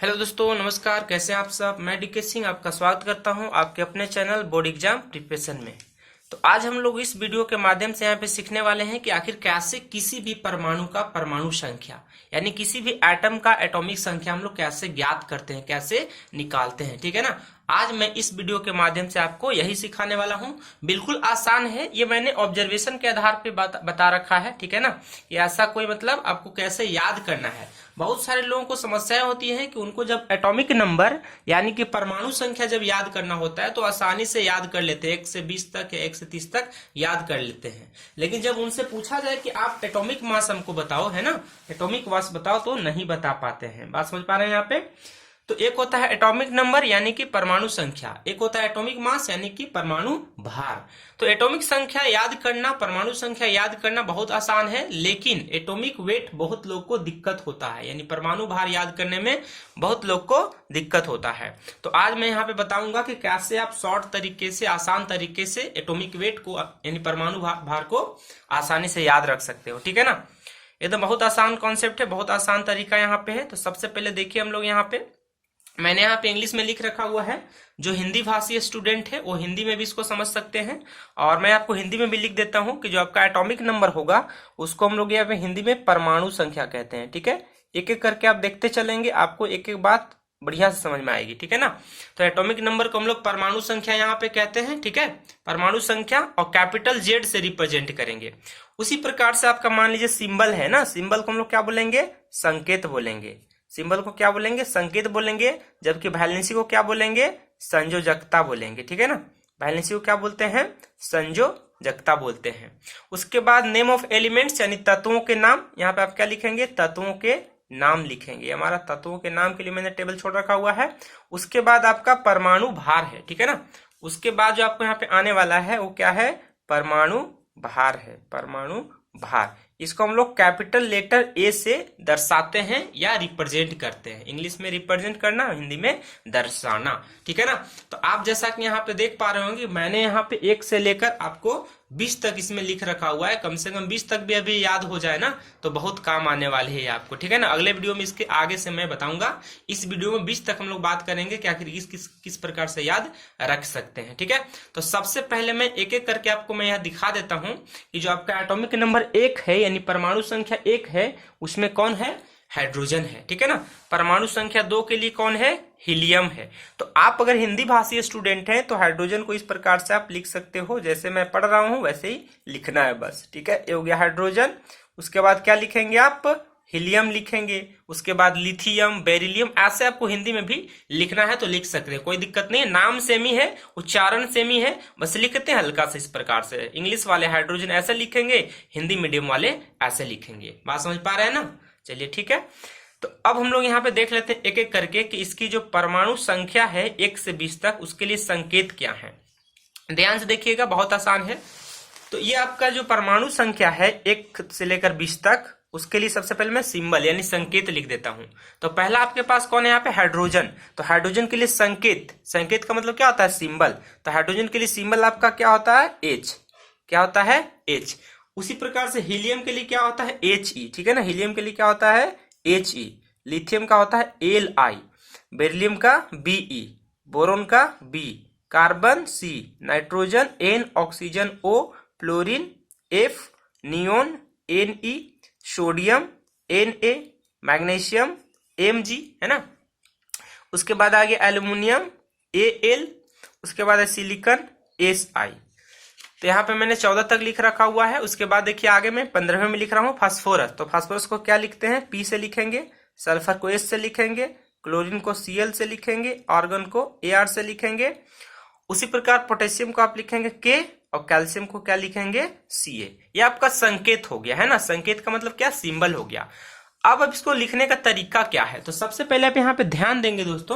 Hello दोस्तों, नमस्कार। कैसे हैं आप सब। मैं डीके सिंह आपका स्वागत करता हूं आपके अपने चैनल बोर्ड एग्जाम प्रिपरेशन में। तो आज हम लोग इस वीडियो के माध्यम से यहाँ पे सीखने वाले हैं कि आखिर कैसे किसी भी परमाणु का परमाणु संख्या यानी किसी भी एटम का एटॉमिक संख्या हम लोग कैसे ज्ञात करते हैं, कैसे निकालते हैं। ठीक है ना। आज मैं इस वीडियो के माध्यम से आपको यही सिखाने वाला हूं। बिल्कुल आसान है, ये मैंने ऑब्जर्वेशन के आधार पे बता रखा है। ठीक है ना। ये ऐसा कोई मतलब आपको कैसे याद करना है। बहुत सारे लोगों को समस्याएं होती है कि उनको जब एटॉमिक नंबर यानी कि परमाणु संख्या जब याद करना होता है तो आसानी से याद कर लेते हैं, 1 से 20 तक या 1 से 30 तक याद कर लेते हैं। लेकिन जब उनसे पूछा जाए कि आप एटॉमिक मास हमको बताओ, है ना, एटॉमिक मास बताओ, तो नहीं बता पाते हैं। बात समझ पा रहे हैं यहाँ पे। तो एक होता है एटॉमिक नंबर यानी कि परमाणु संख्या, एक होता है एटॉमिक मास यानी कि परमाणु भार। तो एटॉमिक संख्या याद करना, परमाणु संख्या याद करना बहुत आसान है, लेकिन एटॉमिक वेट बहुत लोग को दिक्कत होता है, यानी परमाणु भार याद करने में बहुत लोग को दिक्कत होता है। तो आज मैं यहाँ पे बताऊंगा कि कैसे आप शॉर्ट तरीके से, आसान तरीके से एटॉमिक वेट को यानी परमाणु भार को आसानी से याद रख सकते हो। ठीक है ना। एकदम बहुत आसान कॉन्सेप्ट है, बहुत आसान तरीका यहाँ पे है। तो सबसे पहले देखिए हम लोग यहाँ पे, मैंने यहाँ पे इंग्लिश में लिख रखा हुआ है। जो हिंदी भाषी स्टूडेंट है वो हिंदी में भी इसको समझ सकते हैं, और मैं आपको हिंदी में भी लिख देता हूँ कि जो आपका एटॉमिक नंबर होगा उसको हम लोग यहाँ पे हिंदी में परमाणु संख्या कहते हैं। ठीक है। एक एक करके आप देखते चलेंगे, आपको एक एक बात बढ़िया से समझ में आएगी। ठीक है ना। तो एटॉमिक नंबर को हम लोग परमाणु संख्या यहाँ पे कहते हैं। ठीक है। परमाणु संख्या, और कैपिटल जेड से रिप्रेजेंट करेंगे। उसी प्रकार से आपका मान लीजिए सिंबल है ना, सिंबल को हम लोग क्या बोलेंगे, संकेत बोलेंगे। सिंबल को क्या बोलेंगे, संकेत बोलेंगे। जबकि वैलेंसी को क्या बोलेंगे, संयोजकता बोलेंगे। ठीक है ना। वैलेंसी को क्या बोलते हैं, संयोजकता बोलते हैं। उसके बाद नेम ऑफ एलिमेंट्स यानी तत्वों के नाम, यहाँ पे आप क्या लिखेंगे, तत्वों के नाम लिखेंगे। हमारा तत्वों के नाम के लिए मैंने टेबल छोड़ रखा हुआ है। उसके बाद आपका परमाणु भार है। ठीक है ना। उसके बाद जो आपको यहाँ पे आने वाला है वो क्या है, परमाणु भार है, परमाणु भार। इसको हम लोग कैपिटल लेटर ए से दर्शाते हैं या रिप्रेजेंट करते हैं। इंग्लिश में रिप्रेजेंट करना, हिंदी में दर्शाना। ठीक है ना। तो आप जैसा कि यहाँ पे देख पा रहे होंगे, मैंने यहाँ पे 1 से लेकर आपको 20 तक इसमें लिख रखा हुआ है। कम से कम 20 तक भी अभी याद हो जाए ना तो बहुत काम आने वाले है आपको। ठीक है ना। अगले वीडियो में इसके आगे से मैं बताऊंगा। इस वीडियो में 20 तक हम लोग बात करेंगे कि आखिर किस प्रकार से याद रख सकते हैं। ठीक है। तो सबसे पहले मैं एक एक करके आपको मैं यहाँ दिखा देता हूँ कि जो आपका एटॉमिक नंबर 1 है यानी परमाणु संख्या 1 है, उसमें कौन है, हाइड्रोजन है। ठीक है ना। परमाणु संख्या 2 के लिए कौन है, हीलियम है। तो आप अगर हिंदी भाषी स्टूडेंट हैं तो हाइड्रोजन को इस प्रकार से आप लिख सकते हो, जैसे मैं पढ़ रहा हूं वैसे ही लिखना है बस। ठीक है। ये हो गया हाइड्रोजन। उसके बाद क्या लिखेंगे आप, हीलियम लिखेंगे। उसके बाद लिथियम, बेरिलियम, ऐसे आपको हिंदी में भी लिखना है तो लिख सकते हैं, कोई दिक्कत नहीं है। नाम सेम ही है, उच्चारण सेम ही है, बस लिखते हैं हल्का से इस प्रकार से। इंग्लिश वाले हाइड्रोजन ऐसे लिखेंगे, हिंदी मीडियम वाले ऐसे लिखेंगे। बात समझ पा रहे हैं ना। चलिए ठीक है। तो अब हम लोग यहाँ पे देख लेते हैं एक एक करके कि इसकी जो परमाणु संख्या है 1 से 20 तक, उसके लिए संकेत क्या है। ध्यान से देखिएगा, बहुत आसान है। तो ये आपका जो परमाणु संख्या है 1 से लेकर 20 तक, उसके लिए सबसे पहले मैं सिंबल यानी संकेत लिख देता हूं। तो पहला आपके पास कौन है यहाँ पे, हाइड्रोजन। तो हाइड्रोजन के लिए संकेत, संकेत का मतलब क्या होता है, सिंबल। तो हाइड्रोजन के लिए सिंबल आपका क्या होता है, H। क्या होता है, H। उसी प्रकार से हीलियम के लिए क्या होता है, He। ठीक है ना। हीलियम के लिए क्या होता है, He। लिथियम का होता है Li। बेरिलियम का Be। बोरोन का B। Carbon C। Nitrogen N। Oxygen O। Fluorine F। Neon Ne। Sodium Na। Magnesium Mg, है ना। उसके बाद आ गया एल्यूमिनियम Al। उसके बाद है सिलिकॉन Si। तो यहाँ पे मैंने 14 तक लिख रखा हुआ है। उसके बाद देखिए आगे मैं 15वें में लिख रहा हूँ फास्फोरस। तो फास्फोरस को क्या लिखते हैं, P से लिखेंगे। सल्फर को S से लिखेंगे। क्लोरीन को Cl से लिखेंगे। आर्गन को Ar से लिखेंगे। उसी प्रकार पोटेशियम को आप लिखेंगे K, और कैल्शियम को क्या लिखेंगे, Ca। ये आपका संकेत हो गया, है ना। संकेत का मतलब क्या, सिंबल हो गया। अब इसको लिखने का तरीका क्या है, तो सबसे पहले आप यहाँ पे ध्यान देंगे दोस्तों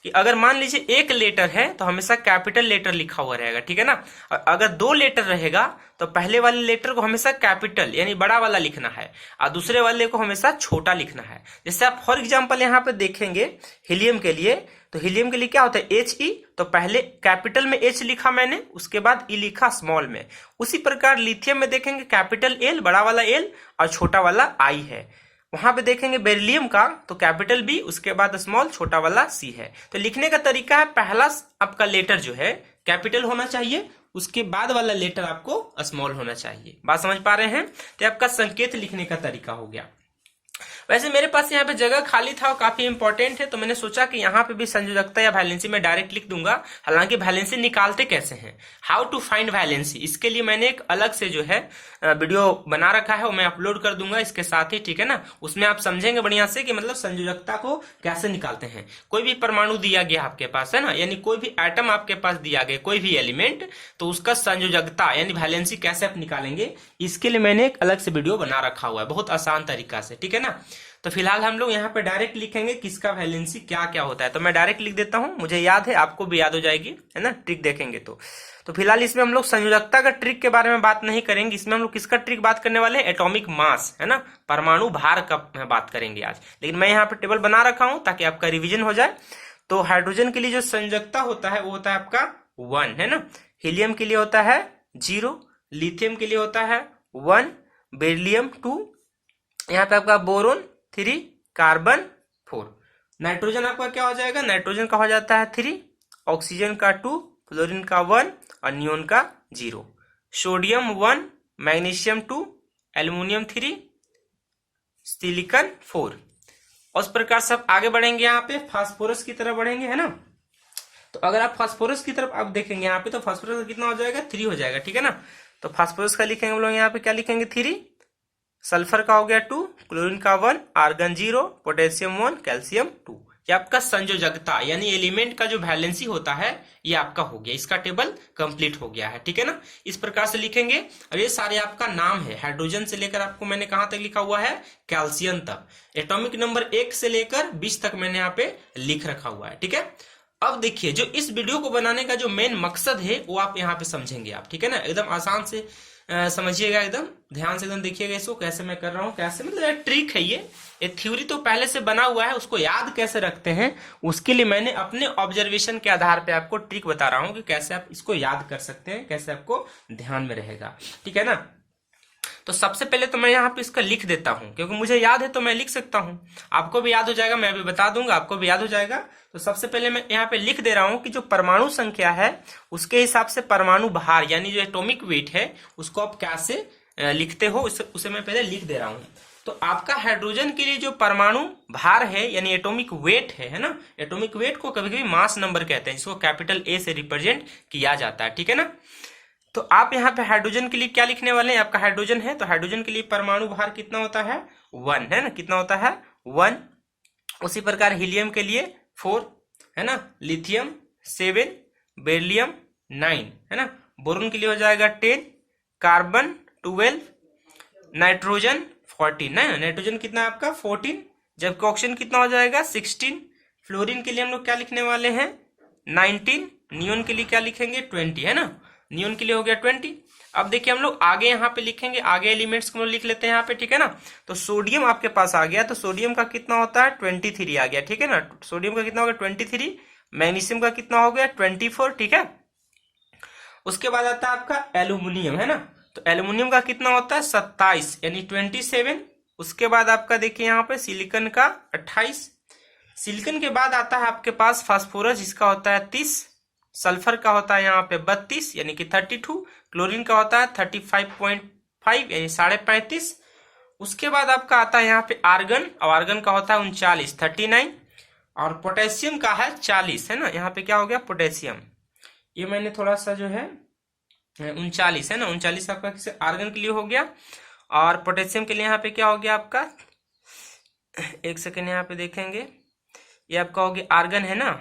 कि अगर मान लीजिए एक लेटर है तो हमेशा कैपिटल लेटर लिखा हुआ रहेगा। ठीक है ना। और अगर 2 लेटर रहेगा तो पहले वाले लेटर को हमेशा कैपिटल यानी बड़ा वाला लिखना है, और दूसरे वाले को हमेशा छोटा लिखना है। जैसे आप फॉर एग्जाम्पल यहाँ पे देखेंगे हीलियम के लिए, तो हीलियम के लिए क्या होता है, He। तो पहले कैपिटल में H लिखा मैंने, उसके बाद E लिखा स्मॉल में। उसी प्रकार लिथियम में देखेंगे कैपिटल L, बड़ा वाला L, और छोटा वाला I है। वहां पे देखेंगे बेरिलियम का तो कैपिटल बी, उसके बाद स्मॉल छोटा वाला सी है। तो लिखने का तरीका है, पहला आपका लेटर जो है कैपिटल होना चाहिए, उसके बाद वाला लेटर आपको स्मॉल होना चाहिए। बात समझ पा रहे हैं? तो आपका संकेत लिखने का तरीका हो गया। वैसे मेरे पास यहाँ पे जगह खाली था और काफी इंपॉर्टेंट है, तो मैंने सोचा कि यहाँ पे भी संयोजकता या वैलेंसी में डायरेक्ट लिख दूंगा। हालांकि वैलेंसी निकालते कैसे हैं, हाउ टू फाइंड वैलेंसी, इसके लिए मैंने एक अलग से जो है वीडियो बना रखा है, वो मैं अपलोड कर दूंगा इसके साथ ही, ठीक है ना। उसमें आप समझेंगे बढ़िया से कि मतलब संयोजकता को कैसे निकालते हैं। कोई भी परमाणु दिया गया आपके पास है ना, यानी कोई भी एटम आपके पास दिया गया, कोई भी एलिमेंट, तो उसका संयोजकता यानी वैलेंसी कैसे आप निकालेंगे, इसके लिए मैंने एक अलग से वीडियो बना रखा हुआ है, बहुत आसान तरीका से, ठीक है ना। तो फिलहाल हम लोग यहाँ पे डायरेक्ट लिखेंगे किसका वैलेंसी क्या क्या होता है। तो मैं डायरेक्ट लिख देता हूं, मुझे याद है, आपको भी याद हो जाएगी, है ना, ट्रिक देखेंगे तो फिलहाल इसमें हम लोग संयोजकता का ट्रिक के बारे में बात नहीं करेंगे। इसमें हम लोग किसका ट्रिक बात करने वाले हैं, एटॉमिक मास, है ना, परमाणु भार का बात करेंगे आज। लेकिन मैं यहाँ पे टेबल बना रखा हूं ताकि आपका रिविजन हो जाए। तो हाइड्रोजन के लिए जो संयोजकता होता है वो होता है आपका 1, है ना। हीलियम के लिए होता है 0, लिथियम के लिए होता है 1, बेरिलियम 2, यहाँ पे आपका बोरोन 3, कार्बन 4। नाइट्रोजन आपका क्या हो जाएगा, नाइट्रोजन का हो जाता है 3, ऑक्सीजन का 2, फ्लोरीन का 1 और नियोन का 0। Sodium 1, magnesium 2, aluminium 3, silicon 4। और इस प्रकार से आप आगे बढ़ेंगे, यहाँ पे फास्फोरस की तरफ बढ़ेंगे, है ना। तो अगर आप फास्फोरस की तरफ आप देखेंगे यहाँ पे, तो फास्फोरस का कितना हो जाएगा, 3 हो जाएगा, ठीक है ना। तो फास्फोरस का लिखेंगे हम लोग यहाँ पे, क्या लिखेंगे, 3, सल्फर का हो गया 2, क्लोरीन का 1, आर्गन 0, पोटेशियम 1, कैल्शियम 2। ये आपका संयोजकता यानी एलिमेंट का जो वैलेंसी होता है ये आपका हो गया, इसका टेबल कंप्लीट हो गया है, ठीक है ना। इस प्रकार से लिखेंगे। अब ये सारे आपका नाम है, हाइड्रोजन से लेकर आपको मैंने कहां तक लिखा हुआ है, कैल्शियम तक। एटॉमिक नंबर 1 से लेकर 20 तक मैंने यहाँ पे लिख रखा हुआ है, ठीक है। अब देखिए, जो इस वीडियो को बनाने का जो मेन मकसद है वो आप यहाँ पे समझेंगे आप, ठीक है ना। एकदम आसान से समझिएगा, एकदम ध्यान से एकदम देखिएगा इसको, कैसे मैं कर रहा हूँ, कैसे मतलब ट्रिक है ये थ्योरी तो पहले से बना हुआ है, उसको याद कैसे रखते हैं उसके लिए मैंने अपने ऑब्जर्वेशन के आधार पे आपको ट्रिक बता रहा हूँ कि कैसे आप इसको याद कर सकते हैं, कैसे आपको ध्यान में रहेगा, ठीक है ना। तो सबसे पहले तो मैं यहाँ पे इसका लिख देता हूँ, क्योंकि मुझे याद है तो मैं लिख सकता हूँ, आपको भी याद हो जाएगा, मैं भी बता दूंगा, आपको भी याद हो जाएगा। तो सबसे पहले मैं यहाँ पे लिख दे रहा हूँ कि जो परमाणु संख्या है उसके हिसाब से परमाणु भार यानी जो एटॉमिक वेट है उसको आप कैसे लिखते हो, उसे मैं पहले लिख दे रहा हूँ। तो आपका हाइड्रोजन के लिए जो परमाणु भार है यानी एटॉमिक वेट है ना, एटॉमिक वेट को कभी कभी मास नंबर कहते हैं, जिसको कैपिटल ए से रिप्रेजेंट किया जाता है, ठीक है ना। तो आप यहाँ पे हाइड्रोजन के लिए क्या लिखने वाले हैं, आपका हाइड्रोजन है तो हाइड्रोजन के लिए परमाणु भार कितना होता है, 1, है ना, कितना होता है 1। उसी प्रकार हीलियम के लिए 4, है ना, लिथियम 7, बेरिलियम 9, है ना, बोरोन के लिए हो जाएगा 10, कार्बन 12, नाइट्रोजन 14, है, नाइट्रोजन कितना है आपका 14, जबकि ऑक्सीजन कितना हो जाएगा 16। फ्लोरीन के लिए हम लोग क्या लिखने वाले हैं 19, नियोन के लिए क्या लिखेंगे 20, है ना, नियोन के लिए हो गया 20। अब देखिए हम लोग आगे यहाँ पे लिखेंगे, आगे एलिमेंट्स को लिख लेते हैं यहाँ पे, ठीक है ना। तो सोडियम आपके पास आ गया, तो सोडियम का कितना होता है 23 आ गया, ठीक है ना, सोडियम का कितना हो गया 23। मैग्नीशियम का कितना हो गया 24, ठीक है। उसके बाद आता है आपका एल्यूमिनियम, है ना, तो एल्यूमिनियम का कितना होता है 27 यानी 27। उसके बाद आपका देखिए यहाँ पे सिलिकॉन का 28। सिलिकॉन के बाद आता है आपके पास फास्फोरस, जिसका होता है 30। सल्फर का होता है यहाँ पे 32 यानी कि 32। क्लोरीन का होता है 35.5 यानी 35.5। उसके बाद आपका आता है यहाँ पे आर्गन, और आर्गन का होता है 39 39। और पोटेशियम का है 40, है ना, यहाँ पे क्या हो गया पोटेशियम, ये मैंने थोड़ा सा जो है 39, है ना, 39 आपका किसे आर्गन के लिए हो गया। और पोटेशियम के लिए यहाँ पे क्या हो गया आपका, एक सेकेंड यहाँ पे देखेंगे, ये आपका हो गया आर्गन, है ना,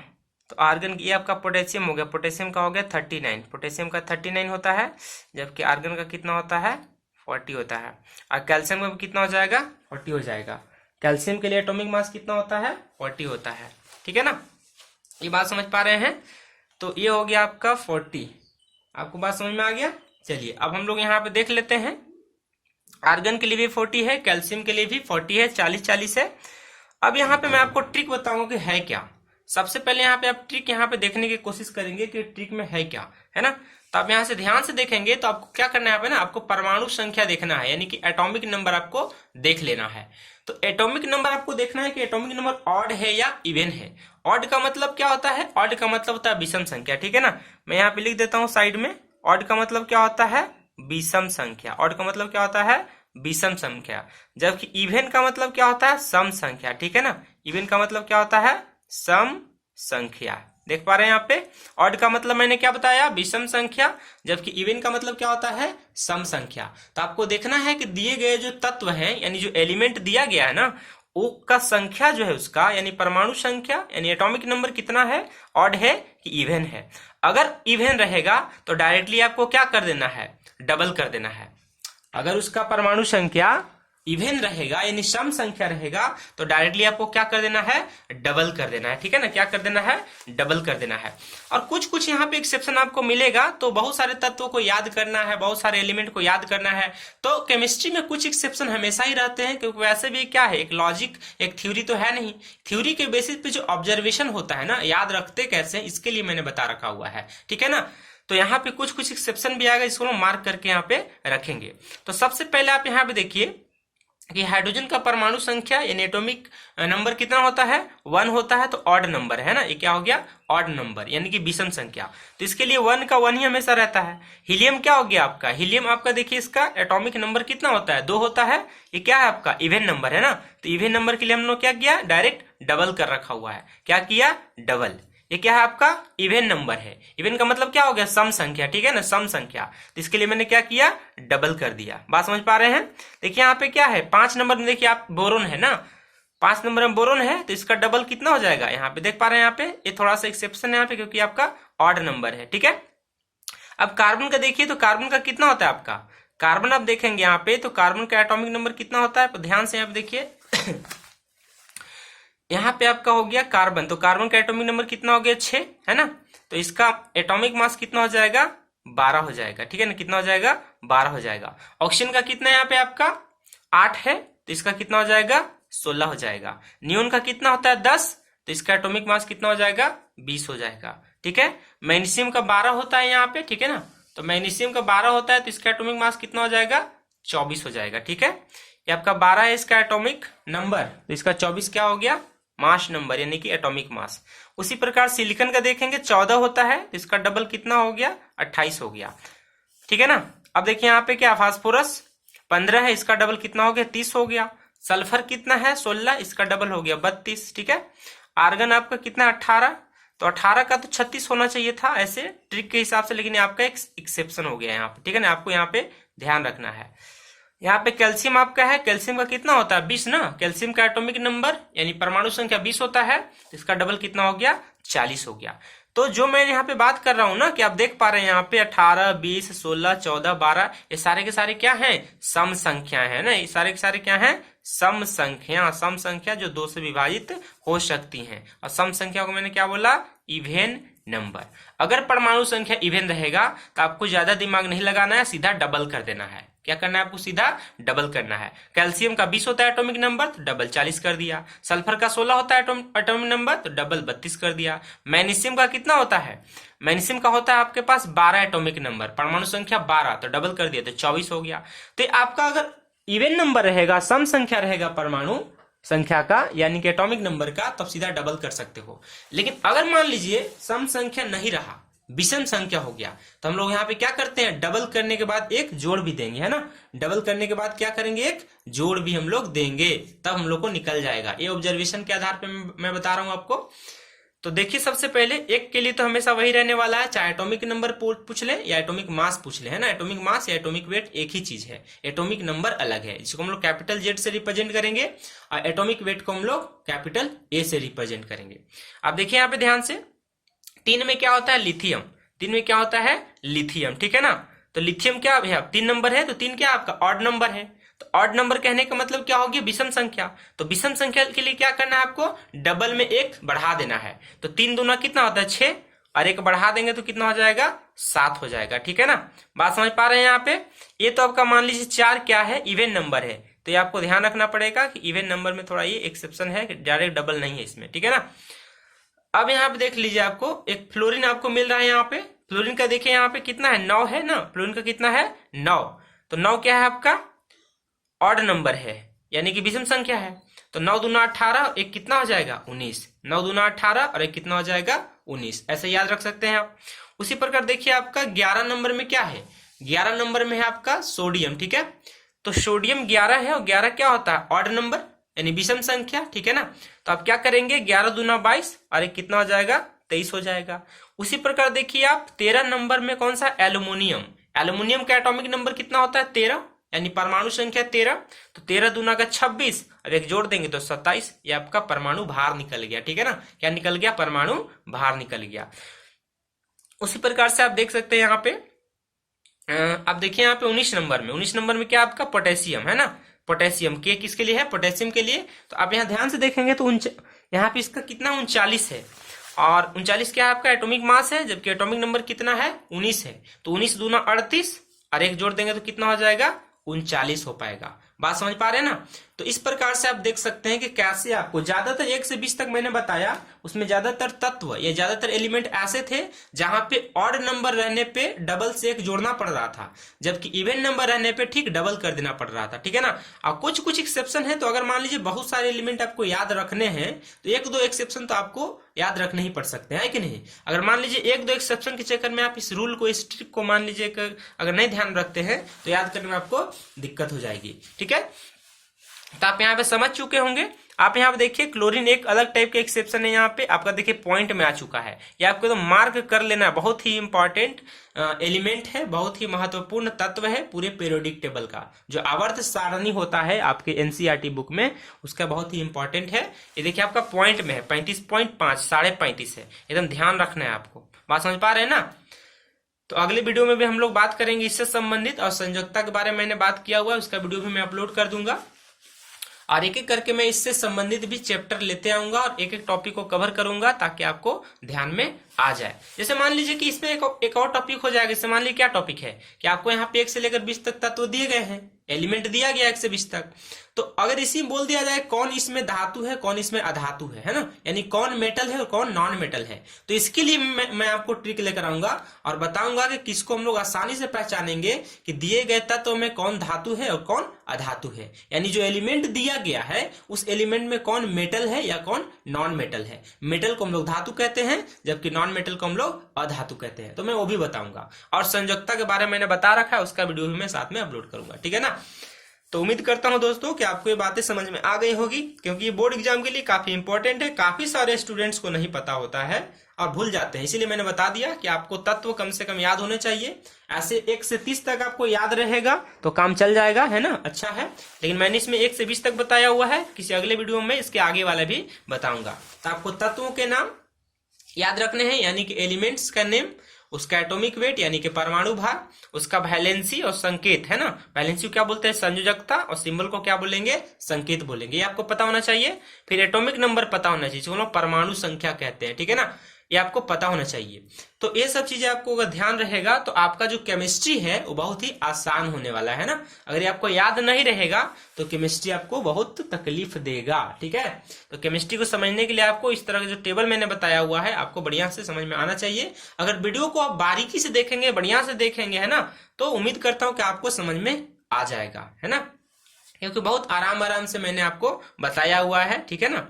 तो आर्गन ये आपका पोटेशियम हो गया, पोटेशियम का हो गया 39, पोटेशियम का 39 होता है, जबकि आर्गन का कितना होता है 40 होता है। और कैल्शियम का भी कितना हो जाएगा 40 हो जाएगा। कैल्शियम के लिए एटॉमिक मास कितना होता है 40 होता है, ठीक है ना, ये बात समझ पा रहे हैं। तो ये हो गया आपका 40, आपको बात समझ में आ गया। चलिए अब हम लोग यहाँ पे देख लेते हैं, आर्गन के लिए भी 40 है, कैल्शियम के लिए भी 40 है, 40-40 है। अब यहाँ पे मैं आपको ट्रिक बताऊंगा कि है क्या। सबसे पहले यहाँ पे आप ट्रिक यहाँ पे देखने की कोशिश करेंगे कि ट्रिक में है क्या, है ना। तो आप यहाँ से ध्यान से देखेंगे तो आपको क्या करना है ना, आपको परमाणु संख्या देखना है, यानी कि एटॉमिक नंबर आपको देख लेना है। तो एटॉमिक नंबर आपको देखना है कि एटॉमिक नंबर ऑड है या इवन है। ऑड का मतलब क्या होता है? ऑड का मतलब होता है विषम संख्या, ठीक है ना। मैं यहाँ पे लिख देता हूँ साइड में, ऑड का मतलब क्या होता है? विषम संख्या। ऑड का मतलब क्या होता है? विषम संख्या। जबकि इवन का मतलब क्या होता है? सम संख्या, ठीक है ना। इवन का मतलब क्या होता है? सम संख्या। देख पा रहे हैं यहाँ पे, ऑड का मतलब मैंने क्या बताया? विषम संख्या। जबकि इवन का मतलब क्या होता है? सम संख्या। तो आपको देखना है कि दिए गए जो तत्व हैं, यानी जो एलिमेंट दिया गया है ना, वो का संख्या जो है उसका, यानी परमाणु संख्या यानी एटॉमिक नंबर कितना है? ऑड है कि इवन है। अगर इवन रहेगा तो डायरेक्टली आपको क्या कर देना है? डबल कर देना है। अगर उसका परमाणु संख्या इवन रहेगा यानी सम संख्या रहेगा तो डायरेक्टली आपको क्या कर देना है? डबल कर देना है, ठीक है ना। क्या कर देना है? डबल कर देना है। और कुछ कुछ यहाँ पे एक्सेप्शन आपको मिलेगा, तो बहुत सारे तत्वों को याद करना है, बहुत सारे एलिमेंट को याद करना है। तो केमिस्ट्री में कुछ एक्सेप्शन हमेशा ही रहते हैं, क्योंकि वैसे भी क्या है, एक लॉजिक, एक थ्योरी तो है नहीं। थ्योरी के बेसिस पे जो ऑब्जर्वेशन होता है ना, याद रखते कैसे, इसके लिए मैंने बता रखा हुआ है, ठीक है ना। तो यहाँ पे कुछ कुछ एक्सेप्शन भी आएगा, इसको मार्क करके यहाँ पे रखेंगे। तो सबसे पहले आप यहाँ पे देखिए कि हाइड्रोजन का परमाणु संख्या यानी एटॉमिक नंबर कितना होता है? 1 होता है। तो ऑड नंबर है ना, ये क्या हो गया? ऑड नंबर यानी कि विषम संख्या। तो इसके लिए 1 का 1 ही हमेशा रहता है। हीलियम क्या हो गया आपका? हीलियम आपका देखिए इसका एटॉमिक नंबर कितना होता है? 2 होता है। ये क्या है आपका? इवन नंबर है ना। तो इवन नंबर के लिए हमने क्या किया? डायरेक्ट डबल कर रखा हुआ है। क्या किया? डबल। ये क्या है आपका? इवन नंबर है। इवन का मतलब क्या हो गया? सम संख्या, ठीक है ना, सम संख्या। तो इसके लिए मैंने क्या किया? डबल कर दिया। बात समझ पा रहे हैं? देखिए यहाँ पे क्या है, 5 नंबर में देखिए आप बोरोन है ना, 5 नंबर में बोरोन है, तो इसका डबल कितना हो जाएगा? यहाँ पे देख पा रहे हैं, यहाँ पे ये थोड़ा सा एक्सेप्शन है यहाँ पे, क्योंकि आपका ऑड नंबर है, ठीक है। अब कार्बन का देखिए, तो कार्बन का कितना होता है आपका? कार्बन आप देखेंगे यहाँ पे, तो कार्बन का एटॉमिक नंबर कितना होता है? तो ध्यान से यहाँ पे देखिए यहाँ पे आपका हो गया कार्बन, तो कार्बन का एटॉमिक नंबर कितना हो गया? 6 है ना। तो इसका एटॉमिक मास कितना हो जाएगा? 12 हो जाएगा, ठीक है ना। कितना हो जाएगा? 12 हो जाएगा। ऑक्सीजन का कितना है यहाँ पे आपका? 8 है, तो इसका कितना हो जाएगा? 16 हो जाएगा। नियोन का कितना होता है? 10, तो इसका एटॉमिक मास कितना हो जाएगा? 20 हो जाएगा, ठीक है। मैग्नीशियम का 12 होता है यहाँ पे, ठीक है ना। तो मैग्नीशियम का 12 होता है, तो इसका एटॉमिक मास कितना हो जाएगा? 24 हो जाएगा, ठीक है। ये आपका 12 है इसका एटॉमिक नंबर, तो इसका 24 क्या हो गया? मास नंबर यानी कि एटॉमिक मास। उसी प्रकार सिलिकॉन का देखेंगे 14 होता है, तो इसका डबल कितना हो गया? 28 हो गया, ठीक है ना। अब देखिए यहाँ पे क्या, फास्फोरस 15 है, इसका डबल कितना हो गया? 30 हो गया। सल्फर कितना है? 16, इसका डबल हो गया 32, ठीक है। आर्गन आपका कितना? 18, तो 18 का तो 36 होना चाहिए था ऐसे ट्रिक के हिसाब से, लेकिन आपका एक एक्सेप्शन हो गया यहाँ पे, ठीक है ना। आपको यहाँ पे ध्यान रखना है। यहाँ पे कैल्शियम आपका है, कैल्शियम का कितना होता है? 20 ना। कैल्शियम का एटॉमिक नंबर यानी परमाणु संख्या 20 होता है, तो इसका डबल कितना हो गया? 40 हो गया। तो जो मैं यहाँ पे बात कर रहा हूं ना, कि आप देख पा रहे हैं यहाँ पे 18, 20, 16, 14, 12, ये सारे के सारे क्या हैं? सम संख्या है ना। ये सारे के सारे क्या हैं? सम संख्या। सम संख्या जो 2 से विभाजित हो सकती हैं। और सम संख्या को मैंने क्या बोला? Even number. अगर परमाणु संख्या इवेन रहेगा तो आपको ज्यादा दिमाग नहीं लगाना है, सीधा डबल कर देना है। क्या करना है आपको? सीधा डबल करना है। कैल्शियम का 20 होता है एटॉमिक नंबर, तो डबल 40 कर दिया। सल्फर का 16 होता है एटॉमिक नंबर, तो डबल 32 कर दिया। मैग्नीशियम का कितना होता है? मैग्नीशियम का होता है आपके पास 12 एटॉमिक नंबर, परमाणु संख्या 12, तो डबल कर दिया, तो 24 हो गया। तो आपका अगर इवेन नंबर रहेगा, सम संख्या रहेगा परमाणु संख्या का यानी कि एटॉमिक नंबर का, तब सीधा डबल कर सकते हो। लेकिन अगर मान लीजिए सम संख्या नहीं रहा, विषम संख्या हो गया, तो हम लोग यहाँ पे क्या करते हैं? डबल करने के बाद एक जोड़ भी देंगे, है ना। डबल करने के बाद क्या करेंगे? एक जोड़ भी हम लोग देंगे, तब हम लोग को निकल जाएगा। ये ऑब्जर्वेशन के आधार पे मैं बता रहा हूं आपको। तो देखिए, सबसे पहले एक के लिए तो हमेशा वही रहने वाला है, चाहे एटॉमिक नंबर पूछ ले या एटॉमिक मास पूछ ले, है ना। एटॉमिक मास या एटॉमिक वेट एक ही चीज है, एटॉमिक नंबर अलग है, जिसको हम लोग कैपिटल जेड से रिप्रेजेंट करेंगे, और एटॉमिक वेट को हम लोग कैपिटल ए से रिप्रेजेंट करेंगे। आप देखिए यहाँ पे ध्यान से, 3 में क्या होता है? लिथियम। 3 में क्या होता है? लिथियम, ठीक है ना। तो लिथियम क्या है? 3 नंबर है, तो 3 क्या आपका? ऑड नंबर है। तो ऑड नंबर कहने का मतलब क्या हो गया? विषम संख्या। तो विषम संख्या के लिए क्या करना है आपको? डबल में एक बढ़ा देना है। तो 3 दूना कितना होता है? 6, और एक बढ़ा देंगे तो कितना हो जाएगा? 7 हो जाएगा, ठीक है ना। बात समझ पा रहे हैं यहाँ पे? ये तो आपका मान लीजिए 4 क्या है? इवेन नंबर है। तो ये आपको ध्यान रखना पड़ेगा कि इवेन नंबर में थोड़ा ये एक्सेप्शन है, डायरेक्ट डबल नहीं है इसमें, ठीक है ना। अब यहाँ पे देख लीजिए, आपको एक फ्लोरीन आपको मिल रहा है यहाँ पे, फ्लोरीन का देखिए यहाँ पे कितना है, 9 है ना, फ्लोरीन का कितना है 9। तो 9 क्या है आपका ऑड नंबर है, यानी कि विषम संख्या है। तो 9 दूना 18, एक कितना हो जाएगा 19। 9 दूना 18 और एक कितना हो जाएगा 19, ऐसे याद रख सकते हैं आप। उसी प्रकार देखिए आपका 11 नंबर में क्या है, 11 नंबर में है आपका सोडियम, ठीक है। तो सोडियम 11 है और 11 क्या होता है ऑड नंबर यानी विषम संख्या, ठीक है ना। तो आप क्या करेंगे 11 दूना 22 और एक कितना हो जाएगा 23 हो जाएगा। उसी प्रकार देखिए आप 13 नंबर में कौन सा एल्यूमिनियम, एल्यूमिनियम का एटॉमिक नंबर कितना होता है 13, यानी परमाणु संख्या 13। तो 13 दूना का 26 और एक जोड़ देंगे तो 27, ये आपका परमाणु भार निकल गया, ठीक है ना। क्या निकल गया, परमाणु भार निकल गया। उसी प्रकार से आप देख सकते हैं यहाँ पे आप देखिए यहाँ पे 19 नंबर में, 19 नंबर में क्या आपका पोटेशियम है ना, पोटेशियम के किसके लिए है, पोटेशियम के लिए। तो आप यहाँ ध्यान से देखेंगे तो यहाँ पे इसका कितना 39 है और 39 क्या है आपका एटॉमिक मास है, जबकि एटॉमिक नंबर कितना है 19 है। तो 19 दूना 38 और एक जोड़ देंगे तो कितना हो जाएगा 39 हो पाएगा। बात समझ पा रहे हैं ना। तो इस प्रकार से आप देख सकते हैं कि कैसे आपको ज्यादातर 1 से 20 तक मैंने बताया, उसमें ज्यादातर तत्व या ज्यादातर एलिमेंट ऐसे थे जहां पे ऑड नंबर रहने पे डबल से एक जोड़ना पड़ रहा था, जबकि इवन नंबर रहने पे ठीक डबल कर देना पड़ रहा था, ठीक है ना। और कुछ कुछ एक्सेप्शन है, तो अगर मान लीजिए बहुत सारे एलिमेंट आपको याद रखने हैं तो 1-2 एक्सेप्शन तो आपको याद रखने ही पड़ सकते हैं, कि नहीं। अगर मान लीजिए 1-2 एक्सेप्शन के चक्कर में आप इस रूल को, इस ट्रिक को मान लीजिए अगर नहीं ध्यान रखते हैं तो याद करने में आपको दिक्कत हो जाएगी, ठीक है। तो आप यहाँ पे समझ चुके होंगे। आप यहाँ पे देखिए क्लोरीन एक अलग टाइप के एक्सेप्शन है, यहाँ पे आपका देखिए पॉइंट में आ चुका है, ये आपको तो मार्क कर लेना, बहुत ही इंपॉर्टेंट एलिमेंट है, बहुत ही महत्वपूर्ण तत्व है पूरे पीरियोडिक टेबल का। जो आवर्त सारणी होता है आपके एनसीईआरटी बुक में, उसका बहुत ही इंपॉर्टेंट है। ये देखिए आपका पॉइंट में है 35.5, 35.5 है, एकदम ध्यान रखना है आपको। बात समझ पा रहे हैं ना। तो अगले वीडियो में भी हम लोग बात करेंगे इससे संबंधित, और संयोजकता के बारे में मैंने बात किया हुआ है, उसका वीडियो भी मैं अपलोड कर दूंगा। और एक एक करके मैं इससे संबंधित भी चैप्टर लेते आऊंगा और एक एक टॉपिक को कवर करूंगा ताकि आपको ध्यान में आ जाए। जैसे मान लीजिए कि इसमें एक और टॉपिक हो जाएगा। जैसे मान लीजिए क्या टॉपिक है कि आपको यहाँ पे 1 से लेकर 20 तक तत्व दिए गए हैं, एलिमेंट दिया गया 1 से 20 तक। तो अगर इसी में बोल दिया जाए कौन इसमें धातु है कौन इसमें अधातु है ना, यानी कौन मेटल है और कौन नॉन मेटल है, तो इसके लिए मैं आपको ट्रिक लेकर आऊंगा और बताऊंगा कि किसको हम लोग आसानी से पहचानेंगे कि दिए गए तत्व में कौन धातु है और कौन अधातु है। यानी जो एलिमेंट दिया गया है उस एलिमेंट में कौन मेटल है या कौन नॉन मेटल है। मेटल को हम लोग धातु कहते हैं, जबकि नॉन मेटल को हम लोग अधातु कहते हैं। तो मैं वो भी बताऊंगा, और संयोजकता के बारे में मैंने बता रखा है, उसका वीडियो भी मैं साथ में अपलोड करूंगा, ठीक है ना। तो उम्मीद करता हूं दोस्तों कि आपको ये बातें समझ में आ गई होगी, क्योंकि ये बोर्ड एग्जाम के लिए काफी इंपॉर्टेंट है। काफी सारे स्टूडेंट्स को नहीं पता होता है और भूल जाते हैं, इसीलिए मैंने बता दिया कि आपको तत्व कम से कम याद होने चाहिए। ऐसे 1 से 30 तक आपको याद रहेगा तो काम चल जाएगा, है ना, अच्छा है। लेकिन मैंने इसमें 1 से 20 तक बताया हुआ है, किसी अगले वीडियो में इसके आगे वाला भी बताऊंगा। तो आपको तत्वों के नाम याद रखने हैं, यानी कि एलिमेंट्स का नेम, उसका एटॉमिक वेट यानी कि परमाणु भार, उसका वैलेंसी और संकेत, है ना। वैलेंसी क्या बोलते हैं संयोजकता, और सिंबल को क्या बोलेंगे संकेत बोलेंगे, ये आपको पता होना चाहिए। फिर एटॉमिक नंबर पता होना चाहिए, जिसको परमाणु संख्या कहते हैं, ठीक है ना, ये आपको पता होना चाहिए। तो ये सब चीजें आपको अगर ध्यान रहेगा तो आपका जो केमिस्ट्री है वो बहुत ही आसान होने वाला है ना। अगर ये आपको याद नहीं रहेगा तो केमिस्ट्री आपको बहुत तकलीफ देगा, ठीक है। तो केमिस्ट्री को समझने के लिए आपको इस तरह का जो टेबल मैंने बताया हुआ है आपको बढ़िया से समझ में आना चाहिए। अगर वीडियो को आप बारीकी से देखेंगे, बढ़िया से देखेंगे, है ना, तो उम्मीद करता हूं कि आपको समझ में आ जाएगा, है ना, क्योंकि बहुत आराम से मैंने आपको बताया हुआ है, ठीक है ना।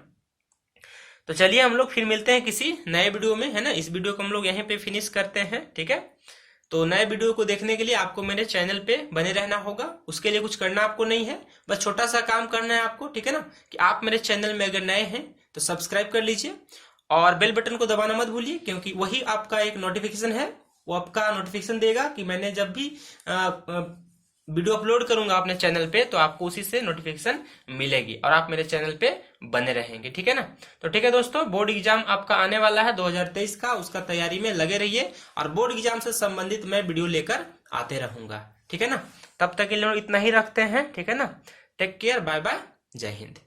तो चलिए हम लोग फिर मिलते हैं किसी नए वीडियो में, है ना। इस वीडियो को हम लोग यहीं पे फिनिश करते हैं, ठीक है। तो नए वीडियो को देखने के लिए आपको मेरे चैनल पे बने रहना होगा। उसके लिए कुछ करना आपको नहीं है, बस छोटा सा काम करना है आपको, ठीक है ना, कि आप मेरे चैनल में अगर नए हैं तो सब्सक्राइब कर लीजिए और बेल बटन को दबाना मत भूलिए, क्योंकि वही आपका एक नोटिफिकेशन है, वो आपका नोटिफिकेशन देगा कि मैंने जब भी वीडियो अपलोड करूंगा अपने चैनल पे तो आपको उसी से नोटिफिकेशन मिलेगी और आप मेरे चैनल पे बने रहेंगे, ठीक है ना। तो ठीक है दोस्तों, बोर्ड एग्जाम आपका आने वाला है 2023 का, उसका तैयारी में लगे रहिए और बोर्ड एग्जाम से संबंधित मैं वीडियो लेकर आते रहूंगा, ठीक है ना। तब तक के लिए इतना ही रखते हैं, ठीक है ना। टेक केयर, बाय बाय, जय हिंद।